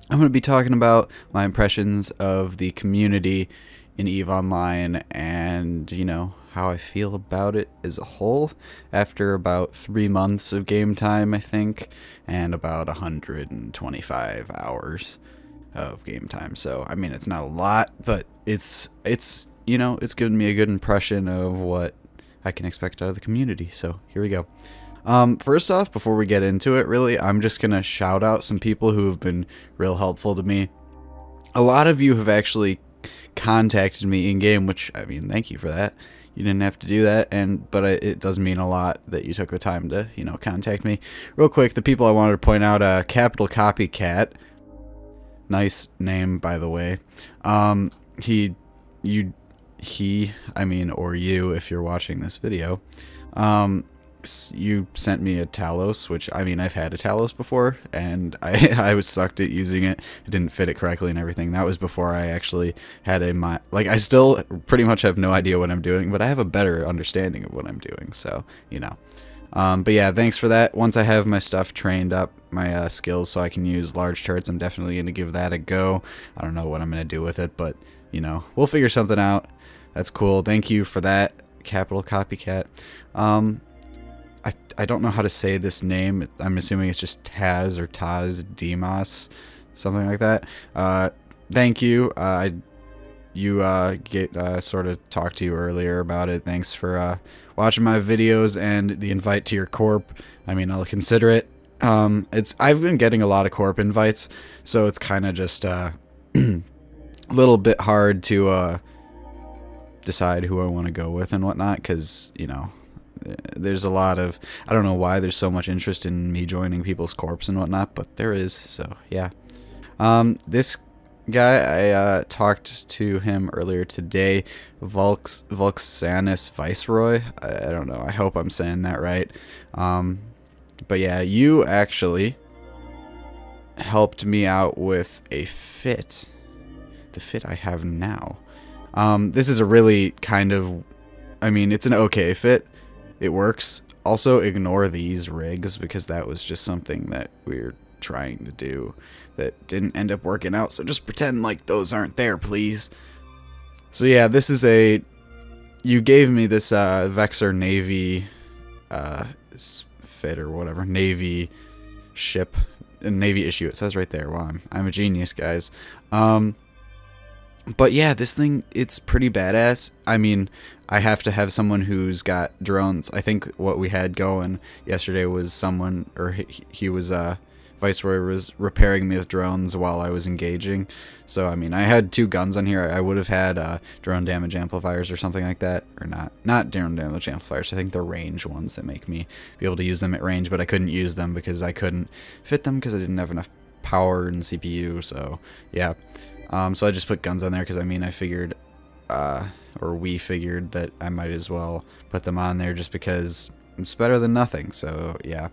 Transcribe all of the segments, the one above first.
I'm going to be talking about my impressions of the community in EVE Online and, how I feel about it as a whole after about 3 months of game time, I think, and about 125 hours of game time. So, I mean, it's not a lot, but it's given me a good impression of what I can expect out of the community. So, here we go. First off, before we get into it, really, I'm just gonna shout out some people who have been real helpful to me. A lot of you have actually contacted me in game, which, I mean, thank you for that. You didn't have to do that, but it does mean a lot that you took the time to, contact me. Real quick, the people I wanted to point out, Capital Copycat, nice name, by the way. I mean, or you, if you're watching this video, you sent me a Talos, which, I mean, I've had a Talos before, and I was sucked at using it. It didn't fit it correctly and everything. That was before I actually had I still pretty much have no idea what I'm doing, but I have a better understanding of what I'm doing, so, but yeah, thanks for that. Once I have my stuff trained up, my skills, so I can use large turrets, I'm definitely going to give that a go. I don't know what I'm going to do with it, but, we'll figure something out. That's cool. Thank you for that, Capital Copycat. I don't know how to say this name. I'm assuming it's just Taz or Taz Demos, something like that. Thank you. Sort of talked to you earlier about it. Thanks for watching my videos and the invite to your corp. I mean, I'll consider it. I've been getting a lot of corp invites, so it's kind of just a little bit hard to decide who I want to go with and whatnot, because there's a lot of, I don't know why there's so much interest in me joining people's corps and whatnot, but there is, so yeah. This guy, I talked to him earlier today, Volxanus Viceroy. I don't know, I hope I'm saying that right. But yeah, you actually helped me out with a fit. The fit I have now. This is a really kind of, I mean, it's an okay fit. It works. Also, ignore these rigs, because that was just something that we were trying to do that didn't end up working out, so just pretend like those aren't there, please. So yeah, this is you gave me this Vexor Navy fit or whatever, Navy ship, Navy issue, it says right there. Wow, I'm a genius, guys. But yeah, this thing, it's pretty badass. I mean, I have to have someone who's got drones. I think what we had going yesterday was someone, or he was, Viceroy was repairing me with drones while I was engaging. So, I mean, I had 2 guns on here. I would have had drone damage amplifiers or something like that. Or not drone damage amplifiers. I think they're range ones that make me be able to use them at range, but I couldn't use them because I couldn't fit them because I didn't have enough power and CPU. So, yeah. So I just put guns on there because, I mean, I figured, or we figured that I might as well put them on there just because it's better than nothing. So, yeah.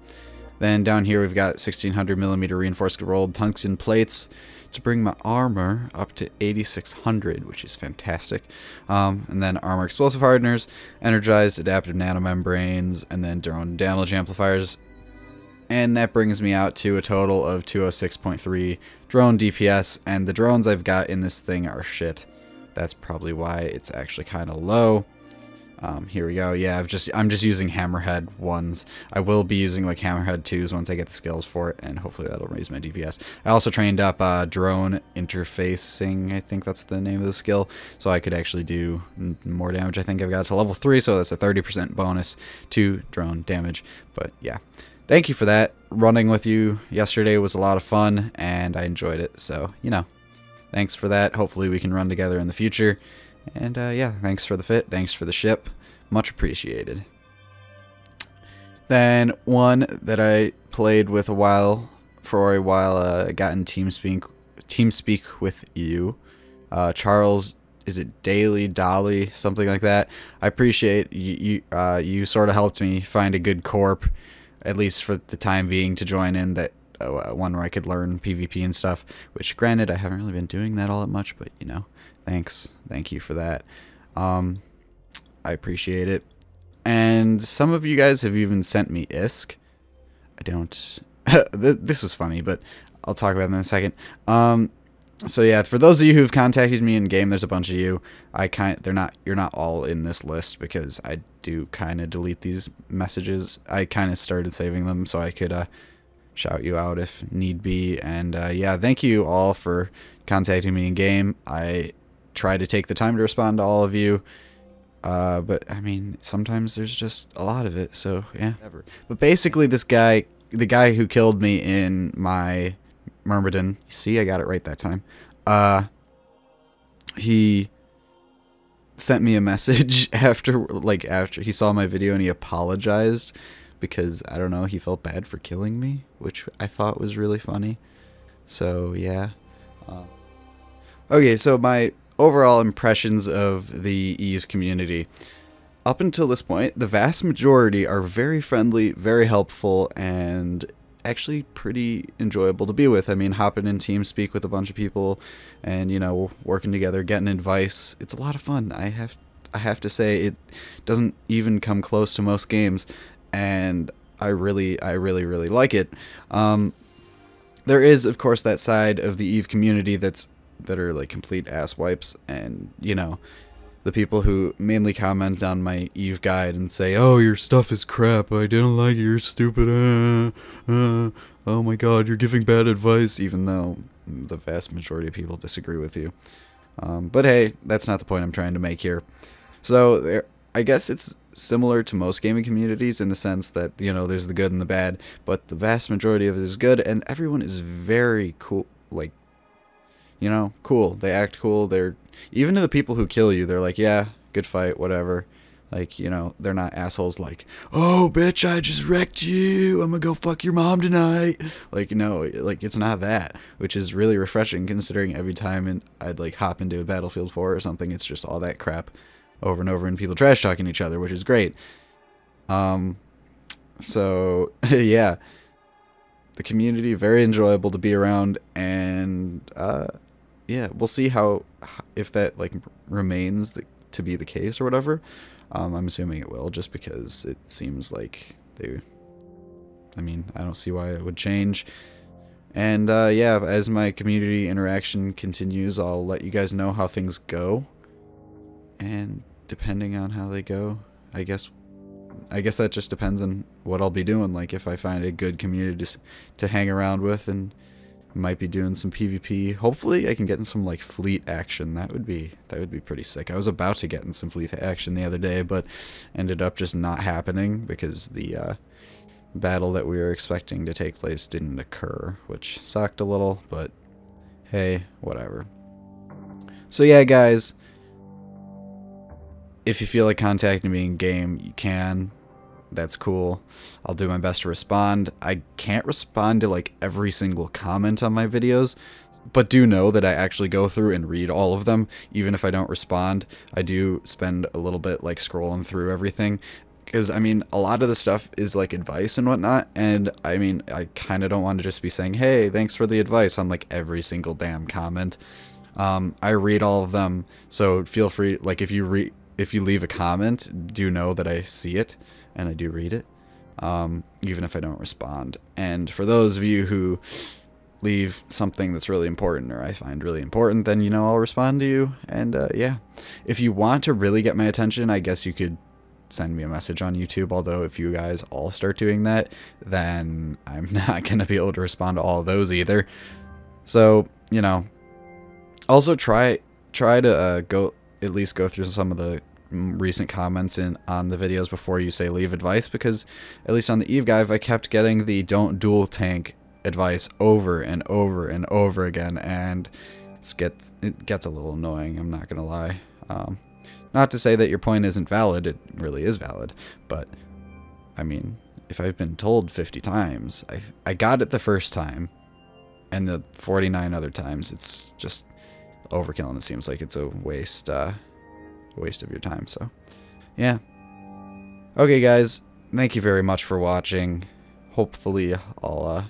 Then down here we've got 1600mm reinforced rolled tungsten plates to bring my armor up to 8600, which is fantastic. And then armor explosive hardeners, energized adaptive nanomembranes, and then drone damage amplifiers. And that brings me out to a total of 206.3 drone DPS, and the drones I've got in this thing are shit. That's probably why it's actually kind of low. Here we go. Yeah, I'm just using Hammerhead ones. I will be using like Hammerhead 2s once I get the skills for it, and hopefully that'll raise my DPS. I also trained up drone interfacing, I think that's the name of the skill, so I could actually do more damage. I think I've got it to level 3, so that's a 30% bonus to drone damage. But yeah. Thank you for that. Running with you yesterday was a lot of fun, and I enjoyed it. So, thanks for that. Hopefully we can run together in the future. And, yeah, thanks for the fit. Thanks for the ship. Much appreciated. Then one that I played with for a while, got in TeamSpeak with you. Charles, is it Dolly, something like that. I appreciate you sort of helped me find a good corp, at least for the time being, to join in, that one where I could learn PvP and stuff, which granted I haven't really been doing that all that much, but thank you for that. I appreciate it. And some of you guys have even sent me ISK. I don't This was funny, but I'll talk about it in a second. So yeah, for those of you who've contacted me in game, there's a bunch of you. You're not all in this list because I do kind of delete these messages. I kind of started saving them so I could shout you out if need be. And yeah, thank you all for contacting me in game. I try to take the time to respond to all of you. But I mean, sometimes there's just a lot of it, so yeah. But basically, this guy, the guy who killed me in my Myrmidon, see, I got it right that time. He sent me a message after he saw my video and he apologized because, I don't know, he felt bad for killing me, which I thought was really funny. So yeah. Okay, so my overall impressions of the EVE community. Up until this point, the vast majority are very friendly, very helpful, and actually pretty enjoyable to be with. I mean, hopping in TeamSpeak with a bunch of people and, you know, working together, getting advice, it's a lot of fun. I have to say, it doesn't even come close to most games, and I really like it. There is, of course, that side of the EVE community that are like complete ass wipes, and, you know, the people who mainly comment on my EVE guide and say, "Oh, your stuff is crap. I didn't like it. You're stupid. Oh my god, you're giving bad advice," even though the vast majority of people disagree with you. But hey, that's not the point I'm trying to make here. So I guess it's similar to most gaming communities in the sense that, you know, there's the good and the bad, but the vast majority of it is good, and everyone is very cool. Like, you know, cool. They act cool. They're, even to the people who kill you, they're like, yeah, good fight, whatever. Like, you know, they're not assholes like, "Oh, bitch, I just wrecked you. I'm gonna go fuck your mom tonight." Like, no, like, it's not that, which is really refreshing considering every time I'd, like, hop into a Battlefield 4 or something, it's just all that crap over and over and people trash talking each other, which is great. So, yeah. The community, very enjoyable to be around, and, yeah, we'll see if that, like, remains to be the case or whatever. I'm assuming it will, just because it seems like I mean, I don't see why it would change. And, yeah, as my community interaction continues, I'll let you guys know how things go. And depending on how they go, I guess that just depends on what I'll be doing. Like, if I find a good community to hang around with, and might be doing some PvP. Hopefully I can get in some, like, fleet action. That would be pretty sick. I was about to get in some fleet action the other day, but ended up just not happening because the battle that we were expecting to take place didn't occur, which sucked a little, but hey, whatever. So yeah, guys, if you feel like contacting me in game, you can. That's cool. I'll do my best to respond. I can't respond to, like, every single comment on my videos, but do know that I actually go through and read all of them. Even if I don't respond, I do spend a little bit, like, scrolling through everything. Because, I mean, a lot of the stuff is, like, advice and whatnot, and, I mean, I kind of don't want to just be saying, "Hey, thanks for the advice," on, like, every single damn comment. I read all of them, so feel free, like, if you leave a comment, do know that I see it, and I do read it, even if I don't respond. And for those of you who leave something that's really important, or I find really important, then, you know, I'll respond to you. And, yeah. If you want to really get my attention, I guess you could send me a message on YouTube, although if you guys all start doing that, then I'm not going to be able to respond to all of those either. So, you know, also try to at least go through some of the recent comments on the videos before you say leave advice, because at least on the EVE guide I kept getting the "don't dual tank" advice over and over and over again, and it gets a little annoying, I'm not gonna lie. Not to say that your point isn't valid, it really is valid, but I mean, if I've been told 50 times, I got it the first time, and the 49 other times it's just overkill, and it seems like it's a waste of your time. So yeah, okay guys, thank you very much for watching. Hopefully I'll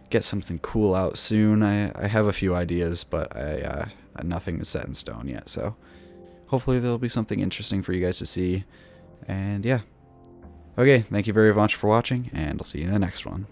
get something cool out soon. I have a few ideas, but nothing is set in stone yet, so hopefully there'll be something interesting for you guys to see. And yeah, okay, thank you very much for watching, and I'll see you in the next one.